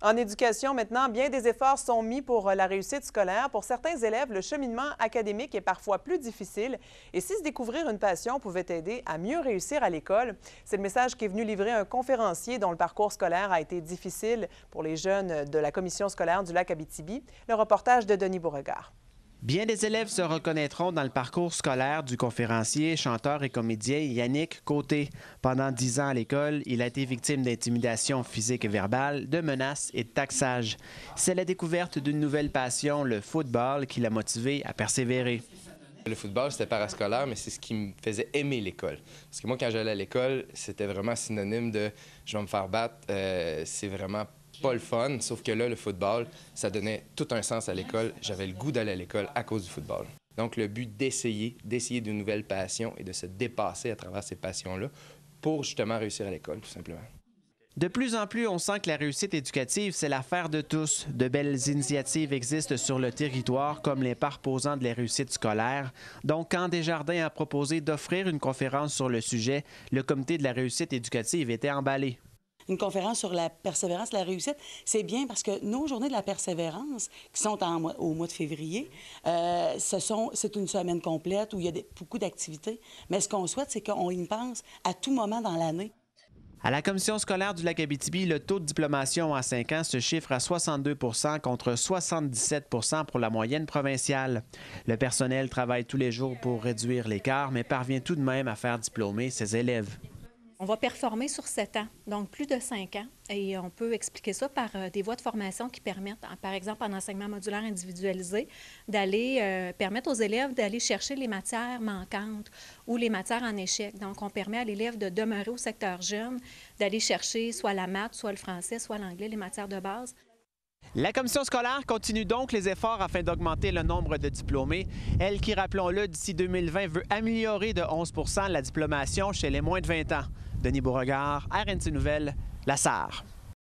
En éducation, maintenant, bien des efforts sont mis pour la réussite scolaire. Pour certains élèves, le cheminement académique est parfois plus difficile. Et si se découvrir une passion pouvait aider à mieux réussir à l'école, c'est le message qu'est venu livrer un conférencier dont le parcours scolaire a été difficile pour les jeunes de la commission scolaire du Lac-Abitibi. Le reportage de Denis Beauregard. Bien des élèves se reconnaîtront dans le parcours scolaire du conférencier, chanteur et comédien Yannick Côté. Pendant 10 ans à l'école, il a été victime d'intimidation physique et verbale, de menaces et de taxage. C'est la découverte d'une nouvelle passion, le football, qui l'a motivé à persévérer. Le football, c'était parascolaire, mais c'est ce qui me faisait aimer l'école. Parce que moi, quand j'allais à l'école, c'était vraiment synonyme de « je vais me faire battre », c'est vraiment pas le fun, sauf que là, le football, ça donnait tout un sens à l'école. J'avais le goût d'aller à l'école à cause du football. Donc, le but d'essayer de nouvelles passions et de se dépasser à travers ces passions-là pour justement réussir à l'école, tout simplement. De plus en plus, on sent que la réussite éducative, c'est l'affaire de tous. De belles initiatives existent sur le territoire, comme les parposants de la réussite scolaire. Donc, quand Desjardins a proposé d'offrir une conférence sur le sujet, le comité de la réussite éducative était emballé. Une conférence sur la persévérance, la réussite, c'est bien parce que nos journées de la persévérance, qui sont au mois de février, c'est une semaine complète où il y a beaucoup d'activités. Mais ce qu'on souhaite, c'est qu'on y pense à tout moment dans l'année. À la commission scolaire du Lac-Abitibi, le taux de diplomation en 5 ans se chiffre à 62 contre 77 pour la moyenne provinciale. Le personnel travaille tous les jours pour réduire l'écart, mais parvient tout de même à faire diplômer ses élèves. On va performer sur 7 ans, donc plus de 5 ans. Et on peut expliquer ça par des voies de formation qui permettent, par exemple en enseignement modulaire individualisé, d'aller permettre aux élèves d'aller chercher les matières manquantes ou les matières en échec. Donc, on permet à l'élève de demeurer au secteur jeune, d'aller chercher soit la maths, soit le français, soit l'anglais, les matières de base. La commission scolaire continue donc les efforts afin d'augmenter le nombre de diplômés. Elle qui, rappelons-le, d'ici 2020 veut améliorer de 11 % la diplomation chez les moins de 20 ans. Denis Beauregard, RNC Nouvelles, La Sarre.